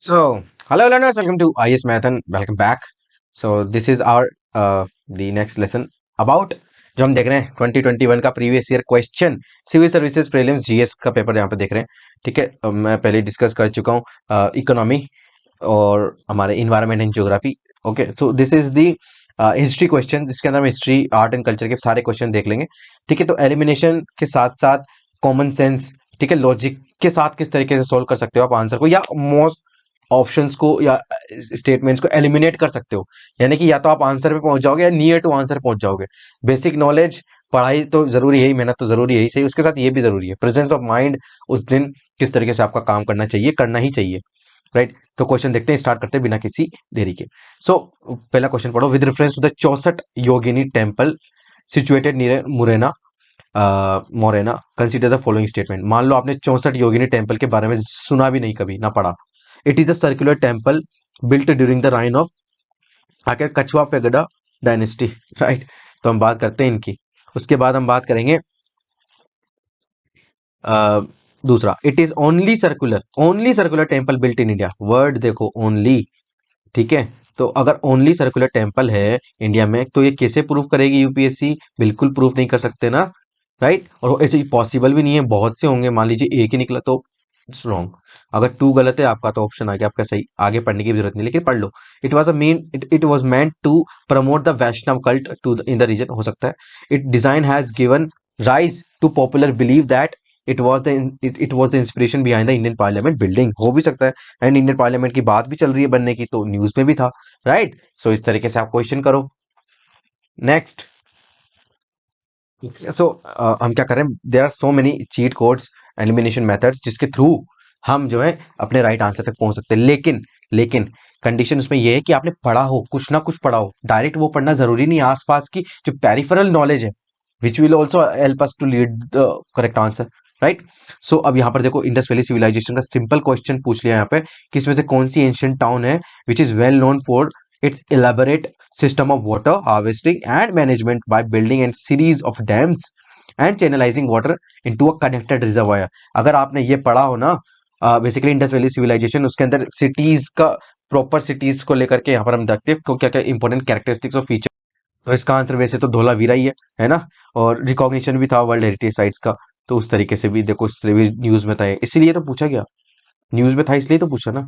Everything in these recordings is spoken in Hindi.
So, hello learners, welcome to IS Math and welcome back. So, this is our the next lesson about जो हम देख रहे हैं 2021 का previous year question civil services prelims GS का पेपर यहाँ पे देख रहे हैं। ठीक है, मैं पहले डिस्कस कर चुका हूँ इकोनॉमी और हमारे environment and geography. Okay, so this is the history question जिसके अंदर हम हिस्ट्री आर्ट एंड कल्चर के सारे क्वेश्चन देख लेंगे। ठीक है, तो एलिमिनेशन के साथ साथ कॉमन सेंस, ठीक है, लॉजिक के साथ किस तरीके से सोल्व कर सकते हो आप आंसर को, या मोस्ट ऑप्शंस को या स्टेटमेंट्स को एलिमिनेट कर सकते हो। यानी कि या तो आप आंसर पे पहुंच जाओगे या नियर टू आंसर पहुंच जाओगे। बेसिक नॉलेज, पढ़ाई तो जरूरी है ही, मेहनत तो जरूरी है ही, सही, उसके साथ ये भी जरूरी है प्रेजेंस ऑफ माइंड उस दिन किस तरीके से आपका काम करना चाहिए, करना ही चाहिए। राइट, तो क्वेश्चन देखते हैं, स्टार्ट करते हैं बिना किसी देरी के। सो पहला क्वेश्चन पढ़ो। With reference to the 64 Yogini temple situated near Morena Morena consider the following statement. मान लो आपने 64 योगिनी टेम्पल के बारे में सुना भी नहीं, कभी ना पढ़ा। It is a circular temple built during the reign of आकर कछवा पेगडा डायनेस्टी। राइट, तो हम बात करते हैं इनकी। उसके बाद हम बात करेंगे अ, दूसरा, it is only circular temple built in India. Word देखो, ओनली। ठीक है, तो अगर ओनली सर्कुलर टेम्पल है इंडिया में तो ये कैसे प्रूफ करेगी यूपीएससी? बिल्कुल प्रूफ नहीं कर सकते ना। राइट, और ऐसे पॉसिबल भी नहीं है, बहुत से होंगे, मान लीजिए एक ही निकला तो इट्स रॉन्ग। अगर टू गलत है आपका तो ऑप्शन आ गया आपका सही, आगे पढ़ने की भी जरूरत नहीं, लेकिन पढ़ लो। It was a main it was meant to promote the Vaishnava cult to in the region, हो सकता है। It design has given rise to popular believe that it was the inspiration behind the Indian parliament building, हो भी सकता है। एंड इंडियन पार्लियामेंट की बात भी चल रही है बनने की, तो न्यूज में भी था। राइट, सो इस तरीके से आप क्वेश्चन करो। नेक्स्ट, सो हम क्या करें, there are so many cheat codes, elimination methods जिसके थ्रू हम जो है अपने राइट आंसर तक पहुंच सकते हैं। लेकिन कंडीशन उसमें यह है कि आपने पढ़ा हो, कुछ ना कुछ पढ़ा हो। डायरेक्ट वो पढ़ना जरूरी नहीं है, आसपास की जो पेरिफेरल नॉलेज है which will also help us to lead the correct answer. Right, so अब यहाँ पर देखो, इंडस वैली सिविलाइजेशन का सिंपल क्वेश्चन पूछ लिया यहाँ पे कि इसमें से कौन सी एंशियंट टाउन है which is well known for its elaborate system of water harvesting and management by building a series of dams and channelizing water into a connected reservoir। अगर आपने ये पढ़ा हो ना, बेसिकली इंडस वैली सिविलाइजेशन, उसके अंदर सिटीज का, प्रॉपर सिटीज को लेकर के यहाँ पर हम देखते हैं तो क्या क्या इंपॉर्टेंट कैरेक्टरिस्टिक्स और फीचर। तो इसका आंसर वैसे तो धौलावीरा ही है ना। और रिकॉग्निशन भी था वर्ल्ड हेरिटेज साइट्स का, तो उस तरीके से भी देखो, इससे भी न्यूज में था, इसीलिए तो पूछा गया, न्यूज में था इसलिए तो पूछा ना।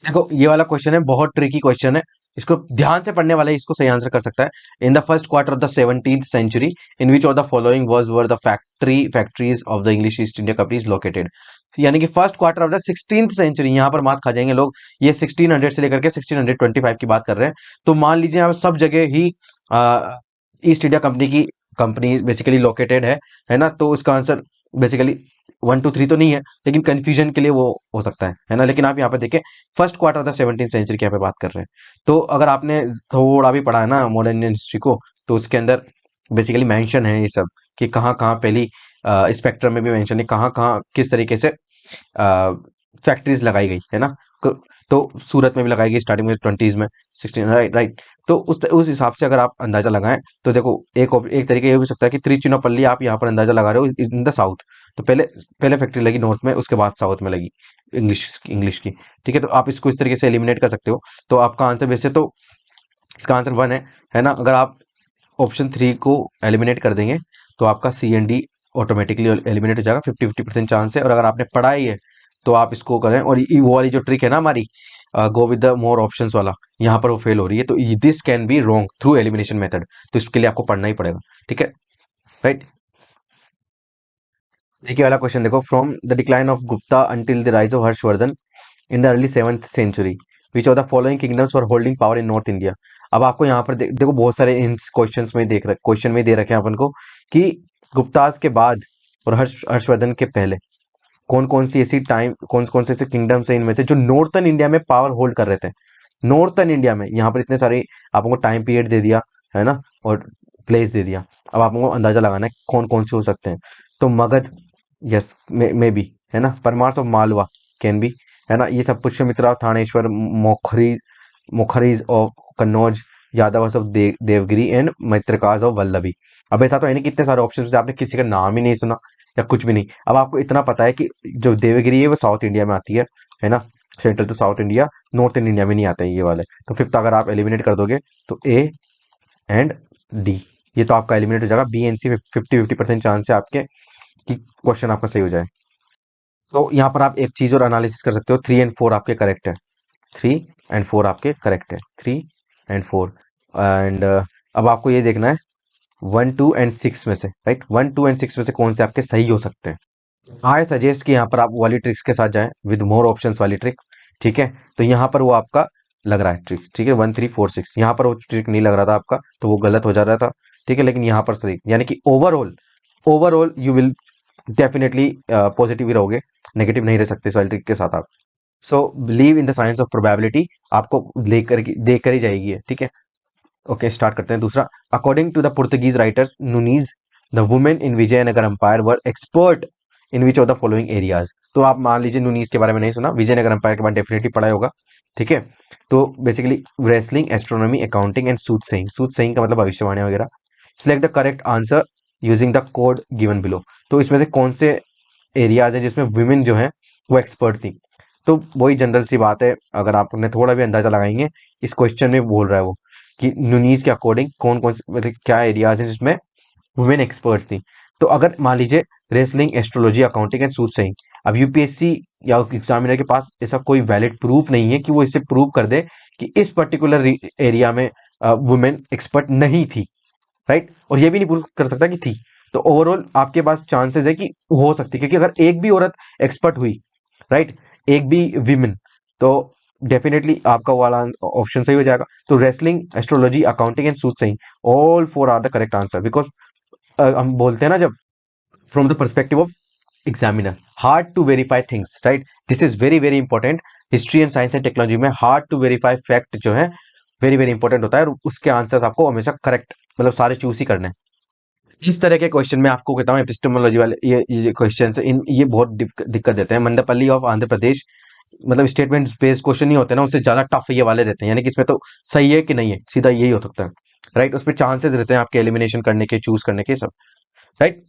देखो ये वाला क्वेश्चन है, बहुत ट्रिकी क्वेश्चन है, इसको ध्यान से पढ़ने वाला ही इसको सही आंसर कर सकता है। In the first quarter of the 17th century in which of the following was were the factories of the English East India companies located. यानी कि first quarter of the 16th century, यहाँ पर मात खा जाएंगे लोग, ये 1600 से लेकर के 1625 की बात कर रहे हैं। तो मान लीजिए यहाँ सब जगह ही ईस्ट इंडिया कंपनी की कंपनी बेसिकली लोकेटेड है ना। तो उसका आंसर बेसिकली 1 2 3 तो नहीं है, लेकिन कंफ्यूजन के लिए वो हो सकता है ना। लेकिन आप यहाँ पे देखें, first quarter of the 17th century की यहाँ पे बात कर रहे हैं। तो अगर आपने थोड़ा भी पढ़ा है ना मॉडर्न इंडियन हिस्ट्री को, तो उसके अंदर बेसिकली मेंशन है ये सब कि कहाँ कहाँ पहली स्पेक्ट्रम में भी मेंशन है, कहाँ कहाँ किस तरीके से फैक्ट्रीज लगाई गई है ना। तो सूरत में भी लगाई गई स्टार्टिंग में 20s में, 16, राइट राइट। तो उस हिसाब से अगर आप अंदाजा लगाएं तो देखो, एक तरीके ये भी हो सकता है कि त्रिचुनापल्ली आप यहाँ पर अंदाजा लगा रहे हो इन द साउथ। तो पहले पहले फैक्ट्री लगी नॉर्थ में, उसके बाद साउथ में लगी इंग्लिश की। ठीक है, तो आप इसको इस तरीके से एलिमिनेट कर सकते हो। तो आपका आंसर वैसे तो इसका आंसर 1 है ना। अगर आप ऑप्शन 3 को एलिमिनेट कर देंगे तो आपका सी एंड डी ऑटोमेटिकली एलिमिनेट हो जाएगा, 50-50% चांस है। और अगर आपने पढ़ा ही है तो आप इसको करें। और वो वाली जो ट्रिक है ना हमारी, go with the more options वाला, यहाँ पर वो फेल हो रही है। तो this can be wrong through elimination method, तो इसके लिए आपको पढ़ना ही पड़ेगा। ठीक है, राइट। देखिए वाला क्वेश्चन देखो, from the decline of Gupta until the rise of Harshavardhan in the early 7th century which of the following kingdoms were holding power in North India. अब आपको यहाँ पर देखो, बहुत सारे इन क्वेश्चंस में क्वेश्चन में दे रखे हैं अपन को कि गुप्तास के बाद और हर्षवर्धन के पहले कौन कौन सी ऐसी टाइम, कौन कौन से ऐसे किंगडम्स हैं इनमें से जो नॉर्थन इंडिया में पावर होल्ड कर रहे थे। नॉर्थन इंडिया में यहाँ पर इतने सारे आपको टाइम पीरियड दे दिया है ना, और प्लेस दे दिया। अब आपको अंदाजा लगाना है कौन कौन से हो सकते हैं। तो मगध, यस, मे बी, है ना। Paramaras of Malwa can be, है ना। ये सब Pushyamitra, Thaneshwar, Maukharis of Kannauj, Yadava of Devagiri and Maitrakas of Vallabhi. अब ऐसा तो है नहीं, कितने सारे ऑप्शन से आपने किसी का नाम ही नहीं सुना या कुछ भी नहीं। अब आपको इतना पता है कि जो देवगिरी है वो साउथ इंडिया में आती है ना। Central to South India, North in India में नहीं आते हैं ये वाले। तो फिफ्थ अगर आप एलिमिनेट कर दोगे तो ए एंड डी, ये तो आपका एलिमिनेट हो जाएगा। बी एंड सी 50-50% चांस है आपके कि क्वेश्चन आपका सही हो जाए। तो यहाँ पर आप एक चीज और एनालिसिस कर सकते हो, 3 और 4 आपके करेक्ट है, 3 और 4 आपके करेक्ट है, 3 और 4 एंड अब आपको ये देखना है 1 2 और 6 में से, राइट, 1 2 और 6 में से कौन से आपके सही हो सकते हैं। आई सजेस्ट कि यहाँ पर आप वो वाली ट्रिक्स के साथ जाएं, विद मोर ऑप्शंस वाली ट्रिक, ठीक है। तो यहाँ पर वो आपका लग रहा है ट्रिक, ठीक है, 1 3 4 6, यहाँ पर वो ट्रिक नहीं लग रहा था आपका, तो वो गलत हो जा रहा था, ठीक है। लेकिन यहाँ पर सही, यानी कि overall, overall you will definitely positive ही रहोगे, नेगेटिव नहीं रह सकते इस वाली ट्रिक के साथ आप। So believe in the science of probability, आपको देख कर ही जाएगी, ठीक है। ओके, स्टार्ट करते हैं दूसरा। According to the Portuguese writers Nuniz, the women in Vijayanagar empire were expert in which of the following areas. तो आप मान लीजिए नुनीज के बारे में नहीं सुना, विजयनगर एम्पायर के बाद डेफिनेटली पढ़ा ही होगा, ठीक है। तो basically wrestling, astronomy, accounting and suit saying का मतलब भविष्यवाणी वगैरह। Select the correct answer using the code given below. तो इसमें से कौन से एरियाज है जिसमें वुमेन जो है वो एक्सपर्ट थी। तो वही जनरल सी बात है, अगर आपने थोड़ा भी अंदाजा लगाएंगे, इस क्वेश्चन में बोल रहा है वो कि नुनीज के अकॉर्डिंग कौन कौन से, मतलब क्या एरियाज हैं जिसमें वुमेन एक्सपर्ट्स थी। तो अगर मान लीजिए wrestling, astrology, accounting and suit saying, अब यूपीएससी या एग्जामिनर के पास ऐसा कोई वैलिड प्रूफ नहीं है कि वो इसे प्रूव कर दे कि इस पर्टिकुलर एरिया में वुमेन एक्सपर्ट नहीं थी, राइट, और ये भी नहीं प्रूव कर सकता कि थी। तो ओवरऑल आपके पास चांसेस है कि हो सकती है, क्योंकि अगर एक भी औरत एक्सपर्ट हुई, राइट, एक भी विमेन, तो डेफिनेटली आपका वाला ऑप्शन सही हो जाएगा। तो wrestling, astrology, accounting and soothsaying, all four are the correct answer, because हम बोलते हैं ना, जब from the perspective of examiner, hard to verify things, right, this is very very important. History and science and technology में हार्ड टू वेरीफाई फैक्ट जो है वेरी वेरी इंपॉर्टेंट होता है, और उसके आंसर्स आपको हमेशा करेक्ट, मतलब सारे चूज ही करने हैं। इस तरह के क्वेश्चन में आपको कहता हूँ, एपिस्टेमोलॉजी वाले ये क्वेश्चन है, इन ये बहुत दिक्कत देते हैं। मंडपल्ली ऑफ आंध्र प्रदेश, मतलब स्टेटमेंट बेस्ड क्वेश्चन नहीं होते ना, उससे ज्यादा टफ ये वाले रहते हैं, यानी कि इसमें तो सही है कि नहीं है, सीधा यही हो सकता है, राइट। उसमें चांसेस रहते हैं आपके एलिमिनेशन करने के, चूज करने के, सब, राइट।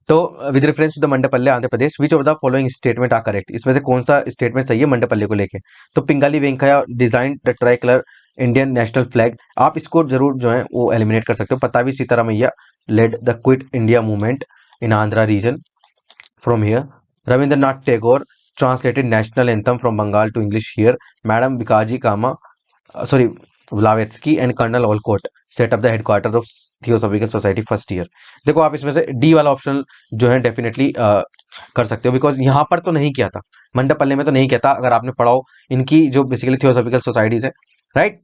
तो with reference to the Mandapalle Andhra Pradesh, which of the following statement are correct, इसमें से कौन सा स्टेटमेंट सही है मंडपल्ले को लेके। तो Pingali Venkaiah design the try colour Indian national flag, आप इसको जरूर जो है वो एलिमिनेट कर सकते हो। Pattabhi Sitaramayya led the quit India movement in Andhra region from here. Rabindranath Tagore translated national anthem from Bengal to English here. Madam Bikaji Kama, sorry, Blavatsky and Colonel Olcott set up the headquarters of Theosophical Society first year. देखो आप इसमें से डी वाला ऑप्शन जो है डेफिनेटली कर सकते हो, बिकॉज यहाँ पर तो नहीं किया था, मंडपल्ले में तो नहीं किया था। अगर आपने पढ़ाओ इनकी जो बेसिकली थियोसॉफिकल सोसाइटीज है, राइट,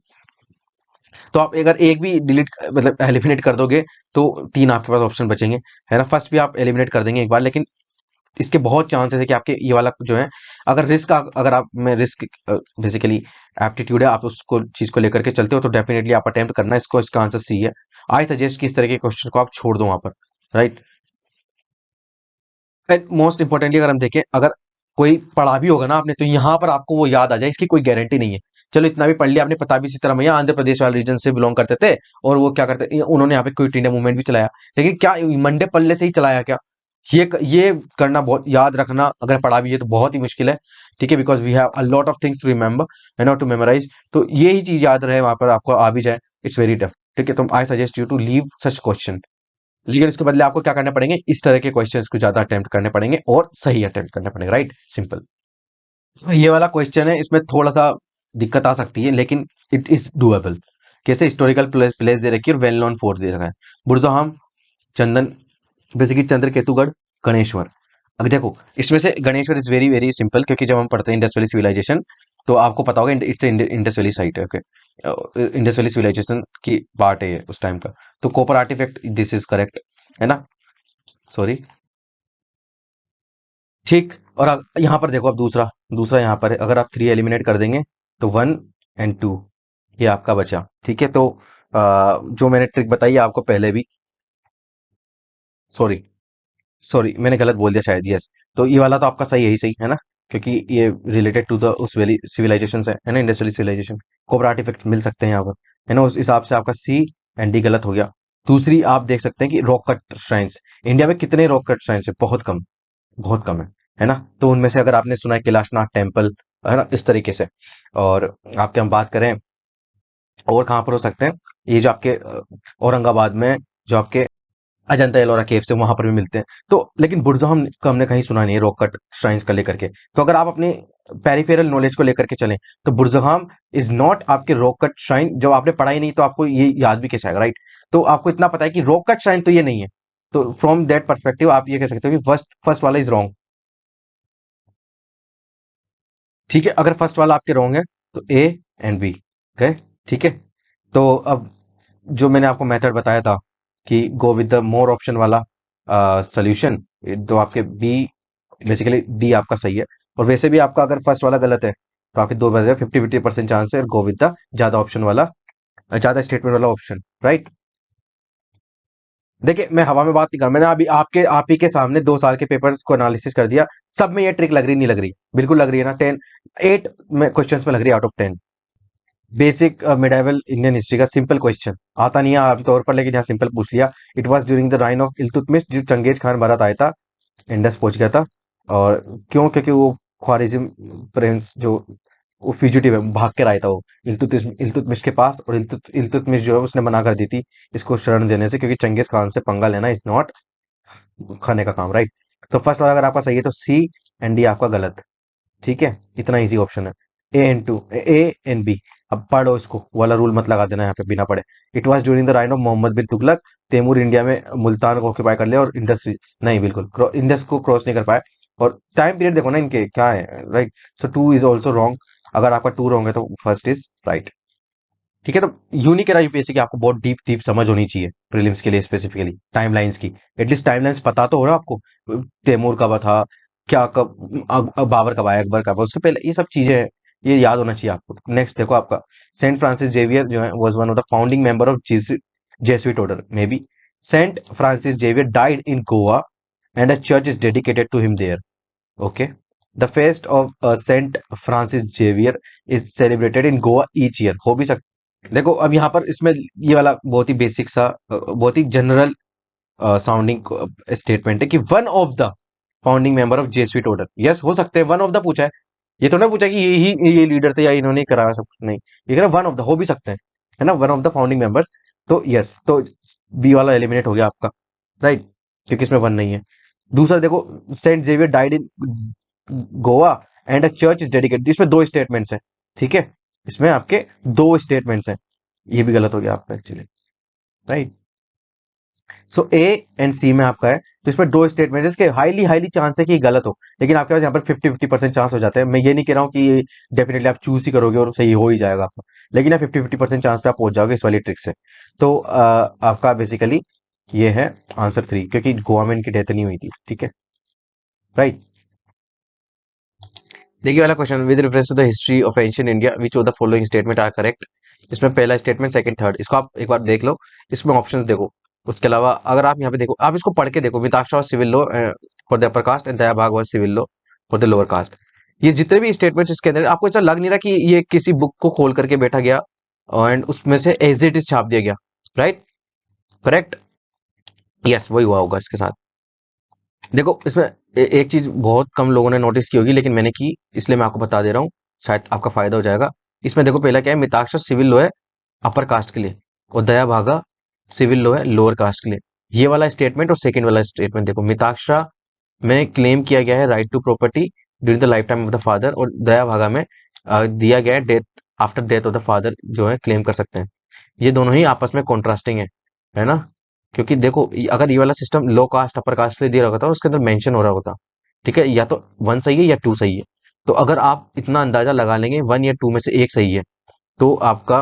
तो आप अगर एक भी डिलीट, मतलब एलिमिनेट कर दोगे, तो 3 आपके पास ऑप्शन बचेंगे, है ना। फर्स्ट भी आप एलिमिनेट कर देंगे एक बार, लेकिन इसके बहुत चांसेस है कि आपके ये वाला जो है, अगर रिस्क, अगर आप में रिस्क बेसिकली एप्टीट्यूड है, आप उसको चीज को लेकर के चलते हो, तो डेफिनेटली आप अटेम्प्ट करना इसको, इसका आंसर सी है। आई सजेस्ट कि इस तरह के क्वेश्चन को आप छोड़ दो वहां पर, राइट। एंड मोस्ट इंपॉर्टेंटली अगर हम देखें, अगर कोई पढ़ा भी होगा ना आपने, तो यहाँ पर आपको वो याद आ जाए, इसकी कोई गारंटी नहीं है। चलो इतना भी पढ़ लिया आपने, पता भी इसी तरह भैया आंध्र प्रदेश वाले रीजन से बिलोंग करते थे, और वो क्या करते, उन्होंने यहाँ पे क्विट इंडिया मूवमेंट भी चलाया, लेकिन क्या मंडे पल्ले से ही चलाया क्या, ये करना, बहुत याद रखना, अगर पढ़ा भी है तो बहुत ही मुश्किल है, ठीक है, because we have a lot of things to remember and not to memorise. तो ये ही चीज याद रहे वहां पर आपको आ भी जाए, इट्स वेरी टफ, ठीक है। तो I suggest you to leave such question, लेकिन इसके बदले आपको क्या करने पड़ेंगे, इस तरह के क्वेश्चंस को ज्यादा अटेम्प्ट करने पड़ेंगे और सही अटेम्प्ट करने पड़ेंगे, राइट, सिंपल। ये वाला क्वेश्चन है, इसमें थोड़ा सा दिक्कत आ सकती है, लेकिन इट इज डूएबल। कैसे, हिस्टोरिकल प्लेस दे रखी है और वेल नोन फोर्ट दे रखा है, बुरदोहाम, चंदन, बेसिकली चंद्र केतुगढ़, गणेश्वर। अब देखो इसमें से Ganeshwar is very very simple, क्योंकि जब हम पढ़ते हैं इंडस वैली सिविलाइजेशन, तो आपको पता होगा इट्स इंडस वैली साइट है, ओके, इंडस वैली सिविलाइजेशन की पार्ट है ये उस टाइम का। तो copper artefact, this is correct, है ना, सॉरी, ठीक। और अब यहाँ पर देखो, अब दूसरा दूसरा यहाँ पर है, अगर आप 3 एलिमिनेट कर देंगे तो 1 और 2 ये आपका बचा, ठीक है। तो जो मैंने ट्रिक बताई है आपको पहले भी, सॉरी सॉरी मैंने गलत बोल दिया शायद, यस। तो ये वाला तो आपका सही, यही सही है ना, क्योंकि ये रिलेटेड टू द उस वैली सिविलाइजेशन है ना, Indus valley civilisation. Cobra artefact मिल सकते हैं यहाँ पर, है ना, उस हिसाब से आपका सी एंड डी गलत हो गया। दूसरी आप देख सकते हैं कि रॉक कट श्राइन्स, इंडिया में कितने रॉक कट श्राइन्स है, बहुत कम, बहुत कम है ना। तो उनमें से अगर आपने सुना है कैलाशनाथ टेम्पल, है ना, इस तरीके से। और आपके हम बात करें और कहाँ पर हो सकते हैं, ये जो आपके औरंगाबाद में जो आपके अजंता एलोरा केव्स है वहां पर भी मिलते हैं। तो लेकिन बुरज़ुम का हमने कहीं सुना नहीं है रॉक कट श्राइन्स का लेकर के। तो अगर आप अपने पेरिफेरल नॉलेज को लेकर के चलें तो बुरज़ुम इज नॉट आपके रॉक कट श्राइन। जब आपने पढ़ा ही नहीं तो आपको ये याद भी कैसे आएगा, राइट? तो आपको इतना पता है कि रॉक कट श्राइन तो ये नहीं है। तो फ्रॉम दैट परस्पेक्टिव आप ये कह सकते हो कि फर्स्ट फर्स्ट वाला इज रॉन्ग। ठीक है, अगर फर्स्ट वाला आपके रॉन्ग है तो ए एंड बी है। ठीक है, तो अब जो मैंने आपको मेथड बताया था कि go with the more option वाला सोल्यूशन, तो आपके बी बेसिकली डी आपका सही है। और वैसे भी आपका अगर फर्स्ट वाला गलत है तो आपके दो बचे, 50-50% चांस है गो विद द ज्यादा ऑप्शन वाला, ज्यादा स्टेटमेंट वाला ऑप्शन, राइट? देखिए मैं हवा में बात नहीं कर, मैंने अभी आपके आप ही के सामने 2 साल के पेपर्स को एनालिसिस कर दिया। सब में ये ट्रिक लग रही नहीं लग रही? बिल्कुल लग रही है ना। 8 में क्वेश्चंस में लग रही है out of 10। Basic medieval Indian history का सिंपल क्वेश्चन आता नहीं है आमतौर पर, लेकिन यहाँ सिंपल पूछ लिया। It was during the reign of Iltutmish, जो चंगेज खान भारत आया था, इंडस पहुंच गया था। और क्यों? क्योंकि वो ख्वारिज्म प्रिंस जो वो फ्यूजिटिव है, भाग कर आया था वो इल्तुतमिश के पास। और इल्तुतमिश जो है उसने मना कर दी थी इसको शरण देने से, क्योंकि चंगेज खान से पंगा लेना इज नॉट खाने का काम, राइट? तो फर्स्ट वाला अगर आपका सही है तो सी एंड डी आपका गलत। ठीक है, इतना इजी ऑप्शन है। A and B. अब पढ़ो इसको, वाला रूल मत लगा देना यहाँ पे बिना पढ़े। It was during the reign of Muhammad bin Tughlaq, Timur India में मुल्तान को ऑक्यूपाई कर लिया और इंडस नहीं, बिल्कुल इंडस को क्रॉस नहीं कर पाए। और टाइम पीरियड देखो ना इनके क्या है, right? So two is also wrong. अगर आपका टू रॉन्ग है तो फर्स्ट इज राइट। ठीक है, तो यूं नहीं कह रहा यूपीएससी की आपको बहुत डीप डीप समझ होनी चाहिए प्रीलिम्स के लिए, स्पेसिफिकली टाइमलाइंस की। एटलीस्ट टाइमलाइंस पता तो हो रहा आपको, तैमूर कब था, क्या कब बाबर कब आया, अकबर कब आया, उसके पहले ये सब चीजें हैं, ये याद होना चाहिए आपको। नेक्स्ट देखो आपका, सेंट फ्रांसिस जेवियर जो है was one of the founding member of Jesuit order maybe. Saint Francis Xavier died in Goa and a church is dedicated to him there. Okay, the feast of saint Francis Xavier is celebrated in Goa each year. हो भी सकता। देखो अब यहाँ पर इसमें ये वाला बहुत ही बेसिक सा बहुत ही जनरल साउंडिंग स्टेटमेंट है कि one of the founding member of Jesuit order. Yes, हो सकते हैं वन ऑफ द पूछा है, ये तो ना पूछा कि ये लीडर थे या इन्होंने कराया सब कुछ, नहीं। ये कह रहा वन ऑफ द, हो भी सकते हैं, है ना, one of the founding members. तो यस, तो बी वाला एलिमिनेट हो गया आपका, राइट? क्योंकि इसमें वन नहीं है। दूसरा देखो, saint Xavier died in Goa and a church is dedicated, इसमें दो स्टेटमेंट्स हैं। ठीक है, इसमें आपके दो स्टेटमेंट्स हैं, ये भी गलत हो गया आपका actually, right? So A and C में आपका है, तो इसमें दो स्टेटमेंट इसके हाईली हाईली चांस है कि ये गलत हो, लेकिन आपके पास यहाँ पर 50-50% चांस हो जाते हैं। मैं ये नहीं कह रहा हूँ कि डेफिनेटली आप चूज ही करोगे और सही हो ही जाएगा आपका, लेकिन आप 50-50% चांस पे आप पहुंच जाओगे इस वाली ट्रिक से। तो आपका बेसिकली ये है आंसर 3, क्योंकि गोवा में इनकी डेथ नहीं हुई थी। ठीक है, राइट? देखिए वाला question, with reference to the history of ancient India which of the following statement are correct. इसमें पहला स्टेटमेंट, सेकंड, थर्ड, इसको आप एक बार देख लो, इसमें ऑप्शंस देखो। उसके अलावा अगर आप यहाँ पे देखो, आप इसको पढ़ के देखो, Mitakshara civil law for the upper caste and Dayabhaga was civil law for the lower caste. ये जितने भी स्टेटमेंट्स इसके अंदर, आपको ऐसा लग नहीं रहा कि ये किसी बुक को खोल करके बैठा गया एंड उसमें से एज इट इज छाप दिया गया, राइट? करेक्ट, यस, वही हुआ होगा इसके साथ। देखो इसमें एक चीज बहुत कम लोगों ने नोटिस की होगी, लेकिन मैंने की, इसलिए मैं आपको बता दे रहा हूँ, शायद आपका फायदा हो जाएगा। इसमें देखो पहला क्या है, मिताक्षर सिविल लॉ है अपर कास्ट के लिए, और दया भागा सिविल लॉ है लोअर कास्ट के लिए। ये वाला स्टेटमेंट और सेकंड वाला स्टेटमेंट देखो, मिताक्षरा में क्लेम किया गया है right to property during the life time of the father, और दया भागा में दिया गया है death after death of the father जो है क्लेम कर सकते हैं। ये दोनों ही आपस में कॉन्ट्रास्टिंग है ना? क्योंकि देखो अगर ये वाला सिस्टम लो कास्ट अपर कास्ट के लिए दिया रहा होता और उसके अंदर मेंशन हो रहा होता, ठीक है, या तो वन सही है या टू सही है। तो अगर आप इतना अंदाजा लगा लेंगे वन या टू में से एक सही है तो आपका,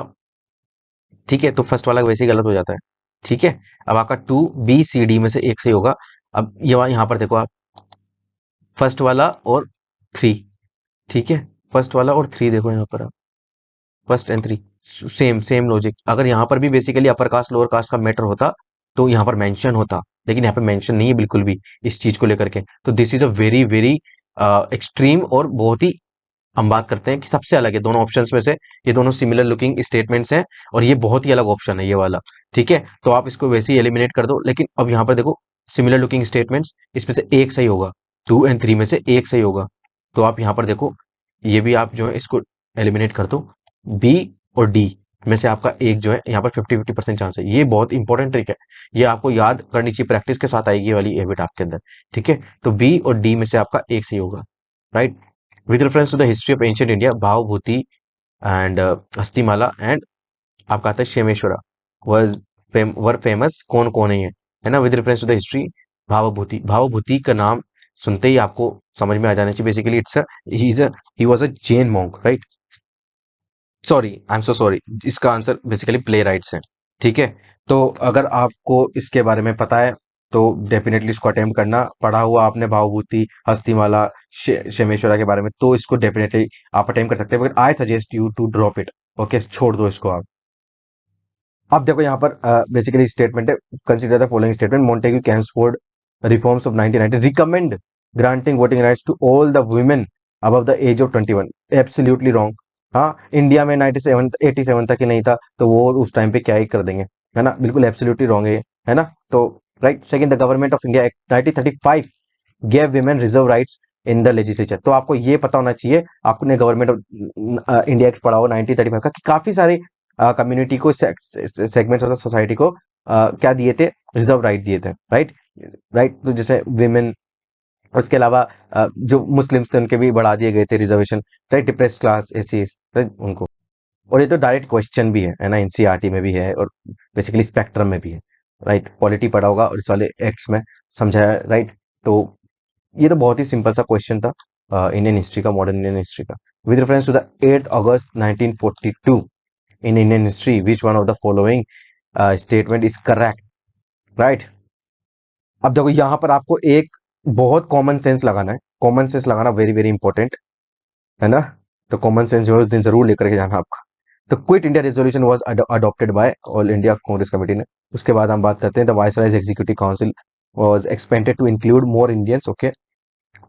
ठीक है, तो फर्स्ट वाला वैसे ही गलत हो जाता है। ठीक है, अब आपका टू बी सी डी में से एक सही होगा। अब ये यहाँ पर देखो आप, फर्स्ट वाला और थ्री, ठीक है, फर्स्ट वाला और थ्री देखो यहाँ पर आप, first and three, same same logic. अगर यहाँ पर भी basically upper caste lower caste का मैटर होता तो यहाँ पर मेंशन होता, लेकिन यहाँ पे मेंशन नहीं है बिल्कुल भी इस चीज को लेकर के। तो this is a very very extreme, और बहुत ही, हम बात करते हैं कि सबसे अलग है दोनों ऑप्शंस में से। ये दोनों सिमिलर लुकिंग स्टेटमेंट्स हैं और ये बहुत ही अलग ऑप्शन है ये वाला। ठीक है, तो आप इसको वैसे ही एलिमिनेट कर दो। लेकिन अब यहाँ पर देखो, सिमिलर लुकिंग स्टेटमेंट्स, इसमें से एक सही होगा, टू एंड थ्री में से एक सही होगा। तो आप यहाँ पर देखो, ये भी आप जो है इसको एलिमिनेट कर दो। बी और डी में से आपका एक जो है यहाँ पर 50-50% चांस है। ये बहुत इंपॉर्टेंट ट्रिक है, ये आपको याद करनी चाहिए, प्रैक्टिस के साथ आएगी ये वाली हैबिट आपके अंदर। ठीक है, तो बी और डी में से आपका एक सही होगा, right. With reference to the history of ancient India, Bhavabhuti and Hastimala and आपका आता है क्षेमेश्वरा वाज वर फेमस, कौन कौन है ना। With reference to the history, Bhavabhuti, Bhavabhuti का नाम सुनते ही आपको समझ में आ जाना चाहिए। Basically it's he was a Jain monk, right. Sorry, I am so sorry, इसका आंसर बेसिकली प्ले राइट्स है। ठीक है, तो अगर आपको इसके बारे में पता है तो डेफिनेटली इसको अटेम्प्ट करना। पढ़ा हुआ आपने भावभूति, हस्तिमाला, शेमेश्वरा के बारे में, तो इसको डेफिनेटली आप अटेम्प्ट कर सकते हैं, but I suggest you to drop it. Okay, छोड़ दो इसको आप। अब देखो यहाँ पर बेसिकली स्टेटमेंट है, consider the following statement, Montagu Chelmsford reforms of 1990 recommend granting voting rights to all the women above the age of 21। Absolutely wrong. हाँ, इंडिया में 97 87 तक ही नहीं था, तो वो उस टाइम पे क्या ही कर देंगे, है ना। बिल्कुल एब्सोल्युटली रॉन्ग है ना। तो right, second, the government of India act 1935 gave women reserve rights in the legislature. तो आपको ये पता होना चाहिए, आपने गवर्नमेंट ऑफ इंडिया एक्ट पढ़ा हो 1935 का, कि काफी सारे कम्युनिटी को, सेगमेंट्स ऑफ सोसाइटी को क्या दिए थे, रिजर्व राइट दिए थे, राइट। राइट, तो जैसे विमेन, उसके अलावा जो मुस्लिम्स थे उनके भी बढ़ा दिए गए थे reservation, right. Depressed class, AC, right, उनको। और ये तो डायरेक्ट क्वेश्चन भी है ना, एनसीईआरटी में भी है और बेसिकली स्पेक्ट्रम में भी है, राइट। पॉलिटी पढ़ा होगा और इस वाले एक्ट्स में समझाया, राइट। तो ये तो बहुत ही सिंपल सा क्वेश्चन था इंडियन हिस्ट्री का, मॉडर्न इंडियन हिस्ट्री का। With reference to the 8 August 1942 in Indian history, which one of the following statement is correct, right? अब देखो यहाँ पर आपको एक बहुत कॉमन सेंस लगाना है, कॉमन सेंस लगाना वेरी वेरी इंपॉर्टेंट है ना। तो कॉमन सेंस जो है उस दिन जरूर लेकर के जाना आपका। तो quit India resolution was adopted by all India Congress committee ने। उसके बाद हम बात करते हैं the viceroy's executive council was expanded to include more Indians. Okay,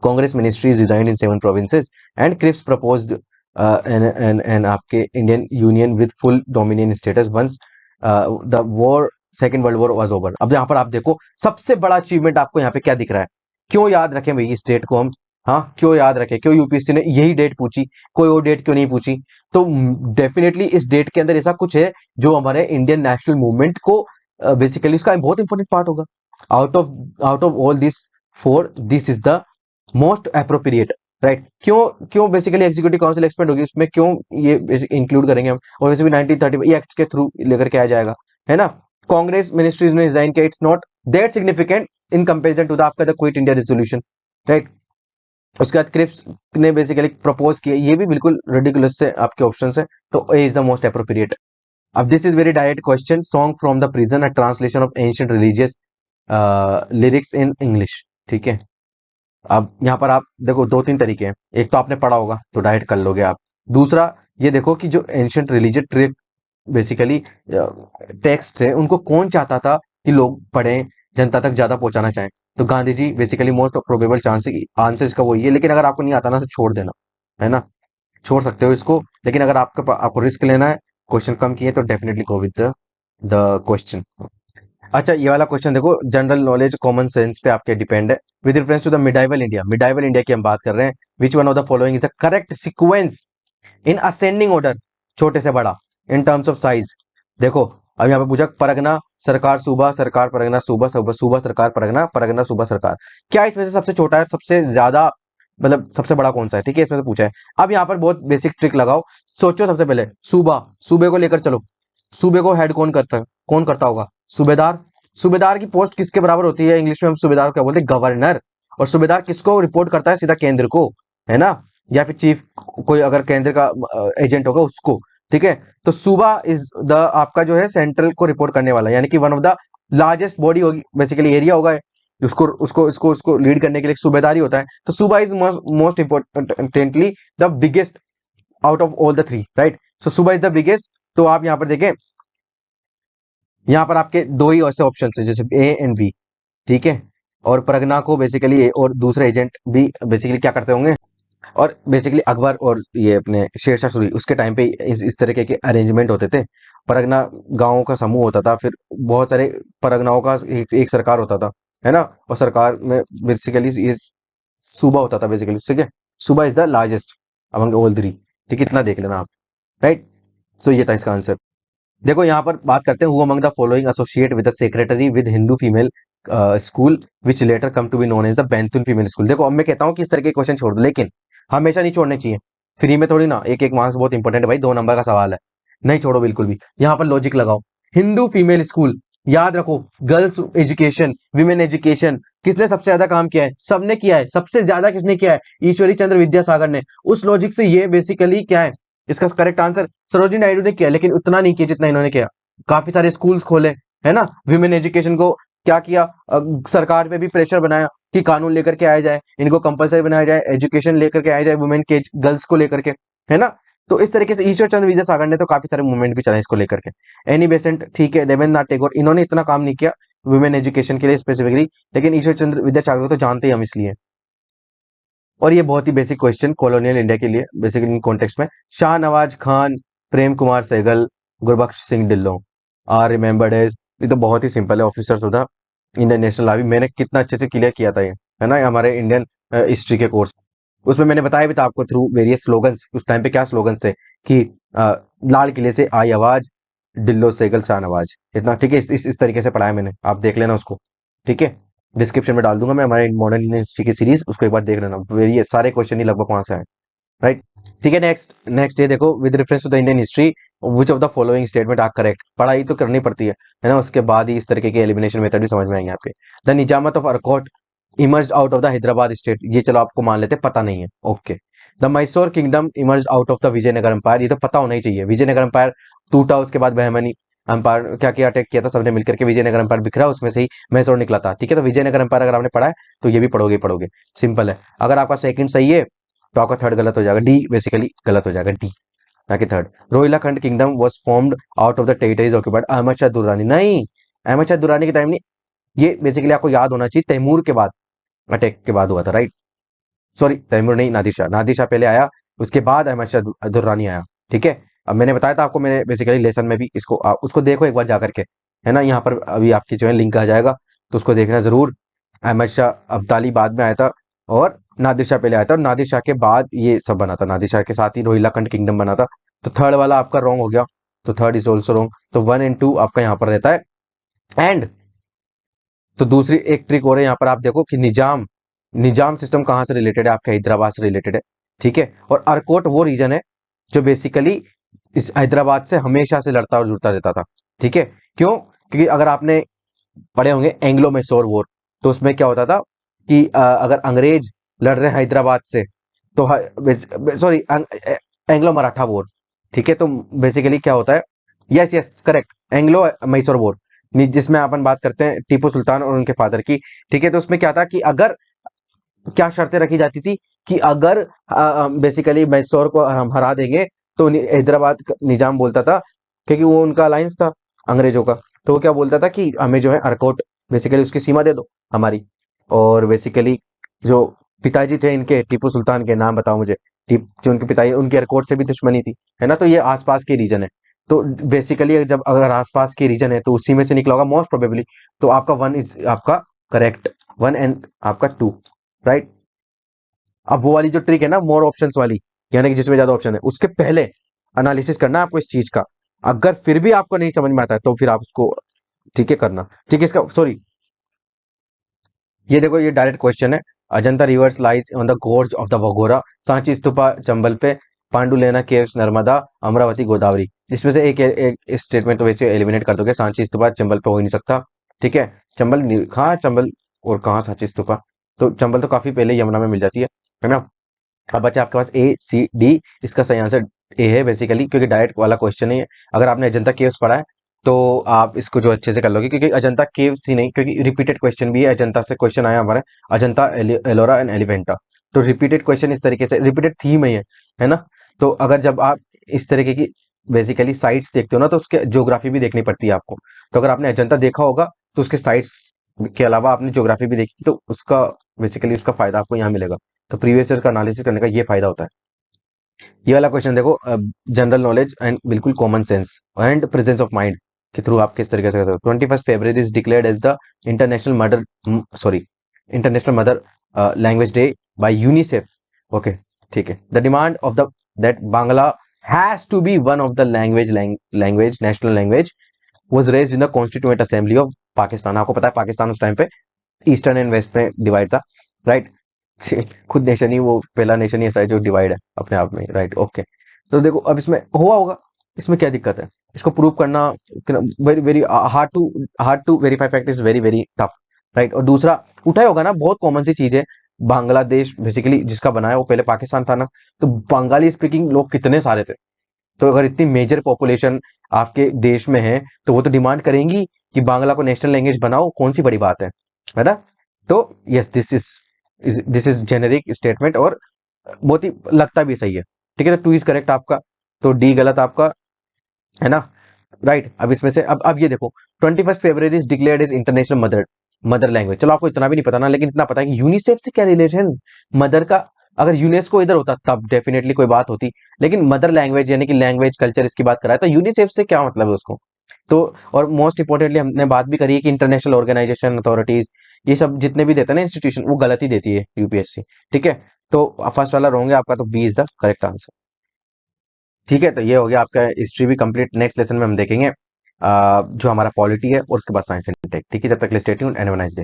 Congress ministries designed in 7 provinces and Cripps proposed an आपके Indian union with full dominion status once the war, second world war was over. अब यहाँ पर आप देखो सबसे बड़ा अचीवमेंट आपको यहाँ पे क्या दिख रहा है। क्यों याद रखें भाई इस डेट को हम, हाँ क्यों याद रखें, क्यों यूपीएससी ने यही डेट पूछी, कोई और डेट क्यों नहीं पूछी। तो डेफिनेटली इस डेट के अंदर ऐसा कुछ है जो हमारे इंडियन नेशनल मूवमेंट को बेसिकली उसका बहुत इंपॉर्टेंट पार्ट होगा। Out of all this four, this is the most appropriate, right. क्यों क्यों बेसिकली एग्जीक्यूटिव काउंसिल एक्सपेंड होगी उसमें, क्यों ये इंक्लूड करेंगे हम, और वैसे भी 1930 एक्ट के थ्रू लेकर के आया जाएगा, है ना। कांग्रेस मिनिस्ट्रीज ने रिजाइन किया, it's not that significant in comparison to the आपका the quit India resolution, right. उसके बाद क्रिप्स ने बेसिकली प्रपोज किया, ये भी बिल्कुल रिडिकुलस से आपके ऑप्शन है, तो ए इज द मोस्ट अप्रोप्रिएट। अब this is very direct question, song from the prison, a translation of ancient religious lyrics in English. ठीक है, अब यहाँ पर आप देखो दो तीन तरीके हैं, एक तो आपने पढ़ा होगा तो डायरेक्ट कर लोगे आप। दूसरा ये देखो कि जो ancient religious trick basically text है उनको कौन चाहता था कि लोग पढ़ें, जनता तक ज्यादा पहुंचाना चाहें, तो Gandhi ji. Basically most probable chance answer इसका वही है, लेकिन अगर आपको नहीं आता ना तो छोड़ देना, है ना, छोड़ सकते हो इसको। लेकिन अगर आपको रिस्क लेना है, क्वेश्चन कम किए, तो definitely go with the question. अच्छा, ये वाला क्वेश्चन देखो, जनरल नॉलेज कॉमन सेंस पे आपके डिपेंड है। With reference to the medieval India, medieval India की हम बात कर रहे हैं, which one of the following is the correct sequence in ascending order, छोटे से बड़ा, इन टर्म्स ऑफ साइज। देखो अब यहाँ पे पूछा परगना सरकार सूबा, सरकार परगना सूबा, सूबा सूबा सरकार परगना, परगना सूबा सरकार, क्या इसमें से सबसे छोटा है, सबसे ज्यादा मतलब सबसे बड़ा कौन सा है। ठीक है, इसमें से पूछा है। अब यहाँ पर बहुत बेसिक ट्रिक लगाओ, सोचो सबसे पहले सूबा, सूबे को लेकर चलो, सूबे को हेड कौन करता होगा, सूबेदार। सूबेदार की पोस्ट किसके बराबर होती है, इंग्लिश में हम सूबेदार को क्या बोलते हैं, गवर्नर। और सूबेदार किसको रिपोर्ट करता है, सीधा केंद्र को, है ना, या फिर चीफ, कोई अगर केंद्र का एजेंट होगा उसको। ठीक है, तो सूबा इज द आपका जो है सेंट्रल को रिपोर्ट करने वाला, यानी कि one of the largest body होगी, बेसिकली एरिया होगा, उसको उसको उसको उसको लीड करने के लिए सूबेदारी होता है। तो subah is most importantly the biggest out of all the three, right. So subah is the biggest. तो आप यहाँ पर देखें, यहाँ पर आपके दो ही ऐसे ऑप्शन है, जैसे ए एंड बी। ठीक है, और परगना को बेसिकली और दूसरे एजेंट भी बेसिकली क्या करते होंगे, और बेसिकली अकबर और ये अपने शेरशाह सूरी उसके टाइम पे इस तरीके के अरेंजमेंट होते थे। परगना गांवों का समूह होता था, फिर बहुत सारे परगनाओं का एक सरकार होता था, है ना। और सरकार में बेसिकली ये सूबा होता था बेसिकली, ठीक है। सूबा is the largest. Among all three. ठीक है, इतना देख लेना आप। राइट, सो ये था इसका आंसर। देखो यहाँ पर बात करते हैं, who among the following associate with the secretary with Hindu female school which later come to be known as the Bethune female school. देखो अब मैं कहता हूँ कि इस तरह के क्वेश्चन छोड़ दो, लेकिन हमेशा नहीं छोड़ने चाहिए। फ्री में थोड़ी ना, एक एक मार्क्स बहुत इंपॉर्टेंट है भाई, 2 नंबर का सवाल है, नहीं छोड़ो बिल्कुल भी। यहाँ पर लॉजिक लगाओ, हिंदू फीमेल स्कूल, याद रखो गर्ल्स एजुकेशन, विमेन एजुकेशन, किसने सबसे ज्यादा काम किया है? सबने किया है। सबसे ज्यादा किसने किया है? ईश्वरी चंद्र विद्यासागर ने। उस लॉजिक से ये बेसिकली क्या है, इसका करेक्ट आंसर सरोजिनी नायडू ने किया, लेकिन उतना नहीं किया जितना इन्होंने किया। काफी सारे स्कूल्स खोले, है ना, विमेन एजुकेशन को क्या किया, सरकार पे भी प्रेशर बनाया कि कानून लेकर के आया जाए, इनको कंपलसरी बनाया जाए, एजुकेशन लेकर के आया जाए वुमेन के, गर्ल्स को लेकर के, है ना। तो इस तरीके से ईश्वर चंद्र विद्यासागर ने तो काफी सारे मूवमेंट भी चलाए इसको लेकर के। एनी बेसेंट, ठीक है, देवेंद्र नाथ टैगोर, इन्होंने इतना काम नहीं किया वुमेन एजुकेशन के लिए स्पेसिफिकली, लेकिन ईश्वर चंद्र विद्यासागर को तो जानते ही हम इसलिए। और ये बहुत ही बेसिक क्वेश्चन कॉलोनियल इंडिया के लिए, बेसिकली कॉन्टेक्स्ट में, Shahnawaz Khan, Prem Kumar Sehgal, Gurbaksh Singh Dhillon are remembered as, ये तो बहुत ही सिंपल है, officers of the Indian national army. मैंने कितना अच्छे से क्लियर किया था ये, है ना, ये हमारे इंडियन हिस्ट्री के कोर्स, उसमें मैंने बताया भी था आपको थ्रू वेरियस स्लोगन्स, उस टाइम पे क्या स्लोगन थे कि लाल किले से आई आवाज, डिल्लो सहगल शाहनवाज, इतना। ठीक है, इस तरीके से पढ़ाया मैंने, आप देख लेना उसको। ठीक है, डिस्क्रिप्शन में डाल दूंगा मैं हमारे मॉडर्न इंडियन हिस्ट्री की सीरीज, उसको एक बार देख लेना, वेरियस सारे क्वेश्चन ही लगभग वहां से आए। राइट, ठीक है। नेक्स्ट नेक्स्ट ये देखो, with reference to the Indian history which of the following statement are correct. पढ़ाई तो करनी पड़ती है ना, उसके बाद ही इस तरीके के एलिमिनेशन मेथड भी समझ में आएंगे आपके। The Nizamat of Arcot emerge out of the Hyderabad state, ये चलो आपको मान लेते पता नहीं है, okay. The Mysore kingdom emerge out of the Vijayanagara empire, ये तो पता होना ही चाहिए। विजयनगर एम्पायर टूटा, उसके बाद बहमनी एम्पायर क्या क्या अटैक किया था सबने मिलकर के, विजयनगर एम्पायर बिखरा, उसमें से ही मैसूर निकला था। ठीक है, तो विजयनगर एम्पायर अगर आपने पढ़ा है तो ये भी पढ़ोगे पढ़ोगे, सिंपल है। अगर आपका सेकंड सही है तो आपका थर्ड गलत हो जाएगा, डी बेसिकली गलत हो जाएगा, डी ना कि third. Rohilkhand kingdom was formed out of the territories occupied, Ahmad Shah Durrani, नहीं, अहमद शाह दुर्रानी के टाइम नहीं, ये बेसिकली आपको याद होना चाहिए तैमूर के बाद, अटैक के बाद हुआ था। राइट, सॉरी तैमूर नहीं, नादिर शाह, नादिर शाह पहले आया, उसके बाद अहमद शाह दुर्रानी आया। ठीक है, अब मैंने बताया था आपको मेरे बेसिकली लेसन में भी, इसको उसको देखो एक बार जा करके, है ना, यहाँ पर अभी आपकी जो है लिंक आ जाएगा, तो उसको देखना जरूर। अहमद शाह अब्दाली बाद में आया था, और नादिर शाह पहले आया था, और नादिर शाह के बाद ये सब बना था, नादिर शाह के साथ ही रोहिलाखंड किंगडम बना था। तो थर्ड वाला आपका रॉन्ग हो गया, तो थर्ड इज ऑल्सो रॉन्ग, तो 1 and 2 आपका यहाँ पर रहता है। एंड तो दूसरी एक ट्रिक और है यहाँ पर, आप देखो कि निजाम, निजाम सिस्टम कहाँ से रिलेटेड है, आपके हैदराबाद से रिलेटेड है। ठीक है, और अरकोट वो रीजन है जो बेसिकली इस हैदराबाद से हमेशा से लड़ता और जुड़ता रहता था। ठीक है, क्यों? क्योंकि अगर आपने पढ़े होंगे एंग्लो मैसूर वॉर, तो उसमें क्या होता था कि अगर अंग्रेज लड़ रहे हैं हैदराबाद से, तो सॉरी एंग्लो मराठा वॉर। ठीक है, तो बेसिकली क्या होता है, yes yes correct, Anglo Mysore war, जिसमें अपन बात करते हैं टीपू सुल्तान और उनके फादर की। ठीक है, तो उसमें क्या था कि अगर, क्या शर्तें रखी जाती थी कि अगर बेसिकली मैसूर को हम हरा देंगे, तो हैदराबाद का निजाम बोलता था, क्योंकि वो उनका अलायंस था अंग्रेजों का, तो वो क्या बोलता था कि हमें जो है अरकोट बेसिकली उसकी सीमा दे दो हमारी। और बेसिकली जो पिताजी थे इनके, टीपू सुल्तान के नाम बताओ मुझे, जो उनके पिताजी, उनके अरकोट से भी दुश्मनी थी, है ना, तो ये आसपास के रीजन है। तो बेसिकली जब अगर आसपास के रीजन है तो उसी में से निकला होगा मोस्ट प्रोबेबली, तो आपका 1 इज आपका करेक्ट, 1 एंड आपका 2। राइट, अब वो वाली जो ट्रिक है ना मोर ऑप्शंस वाली, यानी कि जिसमें ज्यादा ऑप्शन है, उसके पहले एनालिसिस करना है आपको इस चीज का। अगर फिर भी आपको नहीं समझ में आता है तो फिर आप उसको, ठीक है, करना। ठीक है, इसका सॉरी, ये देखो ये डायरेक्ट क्वेश्चन है, Ajanta rivers lies on the gorge of the Waghora, Sanchi stupa Chambal पे, पांडुलेना केव्स नर्मदा, अमरावती गोदावरी। इसमें से एक स्टेटमेंट तो वैसे एलिमिनेट कर दोगे, सांची स्तूपा चंबल पे हो ही नहीं सकता। ठीक है, चंबल हाँ चंबल, और कहाँ सांची स्तूपा, तो चंबल तो काफी पहले यमुना में मिल जाती है ना। अब बचा आपके पास ए सी डी, इसका सही आंसर ए है बेसिकली, क्योंकि डायरेक्ट वाला क्वेश्चन है ये। अगर आपने अजंता केव्स पढ़ा है तो आप इसको जो अच्छे से कर लोगे, क्योंकि अजंता केव्स ही नहीं, क्योंकि रिपीटेड क्वेश्चन भी है, अजंता से क्वेश्चन आया हमारे, अजंता एलोरा एंड एलिफेंटा, तो रिपीटेड क्वेश्चन इस तरीके से, रिपीटेड थीम है ना। तो अगर जब आप इस तरीके की बेसिकली साइट्स देखते हो ना, तो उसके ज्योग्राफी भी देखनी पड़ती है आपको। तो अगर आपने अजंता देखा होगा तो उसके साइट्स के अलावा आपने ज्योग्राफी भी देखी, तो उसका बेसिकली उसका फायदा आपको यहाँ मिलेगा। तो प्रीवियस ईयर का एनालिसिस करने का ये फायदा होता है। ये वाला क्वेश्चन देखो, जनरल नॉलेज एंड बिल्कुल common sense and presence of mind के थ्रू आप किस तरीके से करते हो। 21 February is declared as the international mother, sorry international mother language day by UNICEF. Okay, ठीक है, the demand of the that Bangla has to be one of the language national language was raised in the constituent assembly of Pakistan. आपको पता है पाकिस्तान उस टाइम पे ईस्टर्न एंड वेस्ट में डिवाइड था, राइट। खुद नेशन ही, वो पहला नेशन ही ऐसा है जो डिवाइड है अपने आप में, राइट। ओके, तो देखो अब इसमें हुआ होगा, इसमें क्या दिक्कत है, इसको प्रूव करना very very hard to verify, fact is very very tough, right. और दूसरा उठाया होगा ना, बहुत कॉमन सी चीज है, बांग्लादेश बेसिकली जिसका बनाया वो पहले पाकिस्तान था ना, तो बंगाली स्पीकिंग लोग कितने सारे थे, तो अगर इतनी मेजर पॉपुलेशन आपके देश में है तो वो तो डिमांड करेंगी कि बांग्ला को नेशनल लैंग्वेज बनाओ, कौन सी बड़ी बात है ना। तो yes, this is generic statement और बहुत ही लगता भी सही है, ठीक है। तो 2 इज करेक्ट आपका, तो डी गलत आपका, है ना, राइट। अब इसमें से अब ये देखो, 21 February is declared is international mother language. चलो आपको इतना भी नहीं पता ना, लेकिन इतना पता है कि यूनिसेफ से क्या रिलेशन, मदर का, अगर यूनेस्को इधर होता तब डेफिनेटली कोई बात होती, लेकिन मदर लैंग्वेज यानी कि लैंग्वेज कल्चर इसकी बात कराया, तो यूनिसेफ से क्या मतलब है उसको। तो और मोस्ट इंपॉर्टेंटली हमने बात भी करी है कि इंटरनेशनल ऑर्गेनाइजेशन, अथॉरिटीज, ये सब जितने भी देते हैं ना इंस्टीट्यूशन, वो गलत ही देती है यूपीएससी, ठीक है। तो फर्स्ट वाला रॉन्ग है आपका, तो B is the correct answer, ठीक है। तो ये हो गया आपका हिस्ट्री भी कंप्लीट। नेक्स्ट लेसन में हम देखेंगे जो हमारा पॉलिटी है और उसके बाद साइंस एंड टेक, ठीक है। जब तक stay tuned and have a nice day.